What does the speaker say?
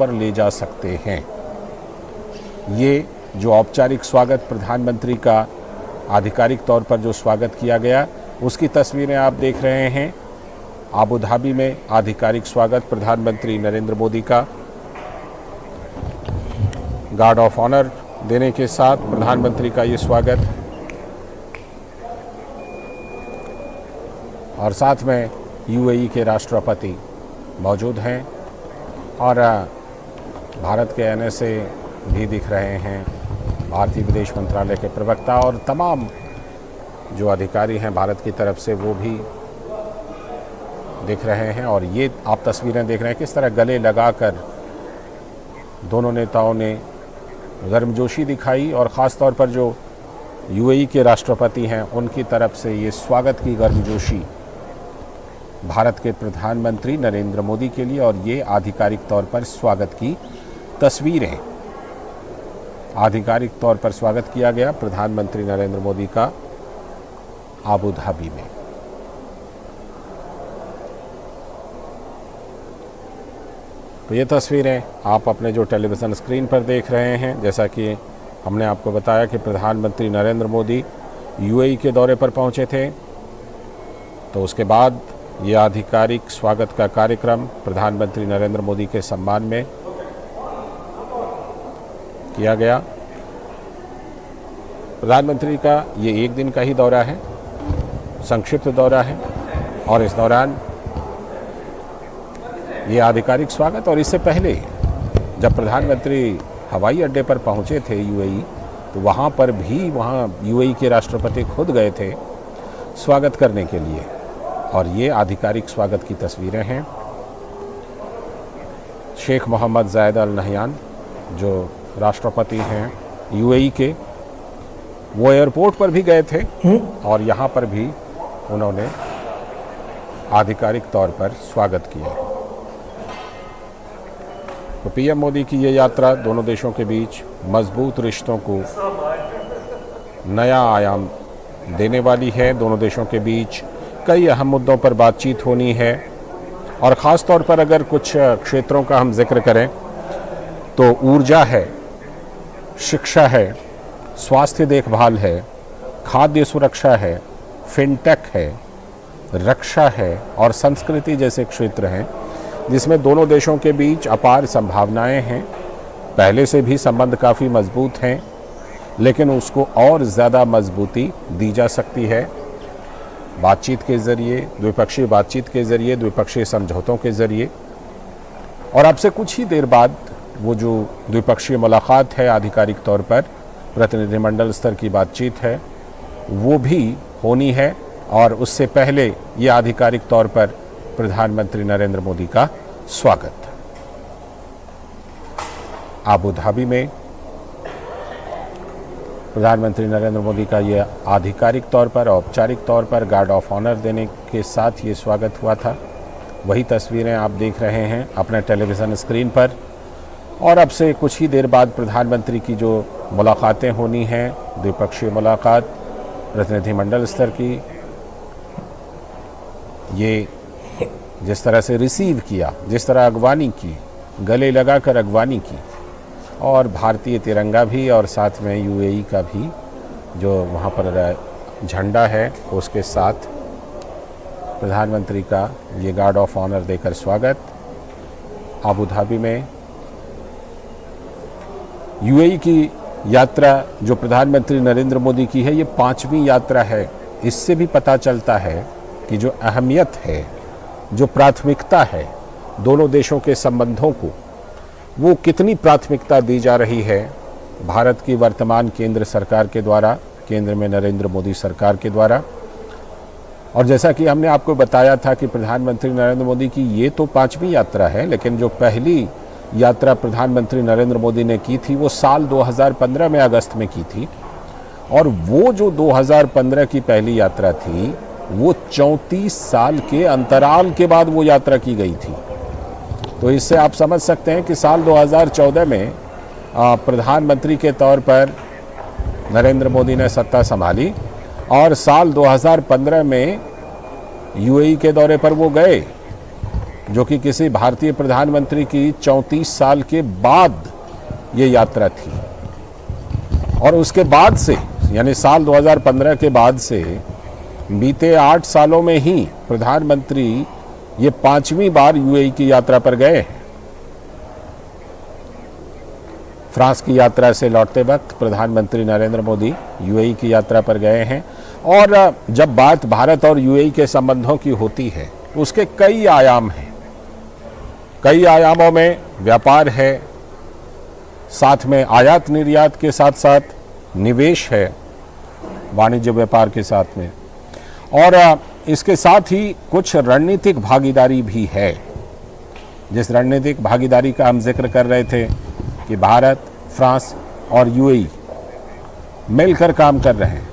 पर ले जा सकते हैं। ये जो औपचारिक स्वागत प्रधानमंत्री का आधिकारिक तौर पर जो स्वागत किया गया, उसकी तस्वीरें आप देख रहे हैं। अबू धाबी में आधिकारिक स्वागत प्रधानमंत्री नरेंद्र मोदी का गार्ड ऑफ ऑनर देने के साथ प्रधानमंत्री का ये स्वागत, और साथ में यूएई के राष्ट्रपति मौजूद हैं और भारत के एनएसए भी दिख रहे हैं, भारतीय विदेश मंत्रालय के प्रवक्ता और तमाम जो अधिकारी हैं भारत की तरफ से वो भी दिख रहे हैं। और ये आप तस्वीरें देख रहे हैं किस तरह गले लगाकर दोनों नेताओं ने गर्मजोशी दिखाई, और ख़ास तौर पर जो यूएई के राष्ट्रपति हैं उनकी तरफ से ये स्वागत की गर्मजोशी भारत के प्रधानमंत्री नरेंद्र मोदी के लिए, और ये आधिकारिक तौर पर स्वागत की तस्वीरें। आधिकारिक तौर पर स्वागत किया गया प्रधानमंत्री नरेंद्र मोदी का अबू धाबी में। तो ये तस्वीरें आप अपने जो टेलीविज़न स्क्रीन पर देख रहे हैं, जैसा कि हमने आपको बताया कि प्रधानमंत्री नरेंद्र मोदी यूएई के दौरे पर पहुंचे थे, तो उसके बाद ये आधिकारिक स्वागत का कार्यक्रम प्रधानमंत्री नरेंद्र मोदी के सम्मान में किया गया। प्रधानमंत्री का ये एक दिन का ही दौरा है, संक्षिप्त दौरा है, और इस दौरान ये आधिकारिक स्वागत, और इससे पहले जब प्रधानमंत्री हवाई अड्डे पर पहुंचे थे यूएई, तो वहाँ पर भी यूएई के राष्ट्रपति खुद गए थे स्वागत करने के लिए, और ये आधिकारिक स्वागत की तस्वीरें हैं। शेख मोहम्मद जायद अल नहयान जो राष्ट्रपति हैं यूएई के, वो एयरपोर्ट पर भी गए थे और यहाँ पर भी उन्होंने आधिकारिक तौर पर स्वागत किया। तो पीएम मोदी की ये यात्रा दोनों देशों के बीच मजबूत रिश्तों को नया आयाम देने वाली है। दोनों देशों के बीच कई अहम मुद्दों पर बातचीत होनी है, और ख़ास तौर पर अगर कुछ क्षेत्रों का हम जिक्र करें तो ऊर्जा है, शिक्षा है, स्वास्थ्य देखभाल है, खाद्य सुरक्षा है, फिनटेक है, रक्षा है और संस्कृति जैसे क्षेत्र हैं, जिसमें दोनों देशों के बीच अपार संभावनाएं हैं। पहले से भी संबंध काफ़ी मजबूत हैं, लेकिन उसको और ज़्यादा मजबूती दी जा सकती है बातचीत के ज़रिए, द्विपक्षीय बातचीत के ज़रिए, द्विपक्षीय समझौतों के ज़रिए। और अब से कुछ ही देर बाद वो जो द्विपक्षीय मुलाकात है, आधिकारिक तौर पर प्रतिनिधिमंडल स्तर की बातचीत है, वो भी होनी है, और उससे पहले ये आधिकारिक तौर पर प्रधानमंत्री नरेंद्र मोदी का स्वागत अबू धाबी में। प्रधानमंत्री नरेंद्र मोदी का ये आधिकारिक तौर पर, औपचारिक तौर पर गार्ड ऑफ ऑनर देने के साथ ये स्वागत हुआ था। वही तस्वीरें आप देख रहे हैं अपने टेलीविज़न स्क्रीन पर। और अब से कुछ ही देर बाद प्रधानमंत्री की जो मुलाकातें होनी हैं, द्विपक्षीय मुलाकात, प्रतिनिधिमंडल स्तर की, ये जिस तरह से रिसीव किया, जिस तरह अगवानी की, गले लगाकर अगवानी की, और भारतीय तिरंगा भी और साथ में यूएई का भी जो वहाँ पर झंडा है उसके साथ प्रधानमंत्री का ये गार्ड ऑफ ऑनर देकर स्वागत अबू धाबी में। यूएई की यात्रा जो प्रधानमंत्री नरेंद्र मोदी की है, ये 5वीं यात्रा है। इससे भी पता चलता है कि जो अहमियत है, जो प्राथमिकता है दोनों देशों के संबंधों को, वो कितनी प्राथमिकता दी जा रही है भारत की वर्तमान केंद्र सरकार के द्वारा, केंद्र में नरेंद्र मोदी सरकार के द्वारा। और जैसा कि हमने आपको बताया था कि प्रधानमंत्री नरेंद्र मोदी की ये तो 5वीं यात्रा है, लेकिन जो पहली यात्रा प्रधानमंत्री नरेंद्र मोदी ने की थी वो साल 2015 में अगस्त में की थी, और वो जो 2015 की पहली यात्रा थी वो 34 साल के अंतराल के बाद वो यात्रा की गई थी। तो इससे आप समझ सकते हैं कि साल 2014 में प्रधानमंत्री के तौर पर नरेंद्र मोदी ने सत्ता संभाली, और साल 2015 में यूएई के दौरे पर वो गए। जो कि किसी भारतीय प्रधानमंत्री की 34 साल के बाद ये यात्रा थी। और उसके बाद से यानी साल 2015 के बाद से बीते 8 सालों में ही प्रधानमंत्री ये 5वीं बार यूएई की यात्रा पर गए हैं। फ्रांस की यात्रा से लौटते वक्त प्रधानमंत्री नरेंद्र मोदी यूएई की यात्रा पर गए हैं। और जब बात भारत और यूएई के संबंधों की होती है उसके कई आयाम हैं। कई आयामों में व्यापार है, साथ में आयात निर्यात के साथ साथ निवेश है, वाणिज्य व्यापार के साथ में, और इसके साथ ही कुछ रणनीतिक भागीदारी भी है। जिस रणनीतिक भागीदारी का हम जिक्र कर रहे थे कि भारत, फ्रांस और यूएई मिलकर काम कर रहे हैं,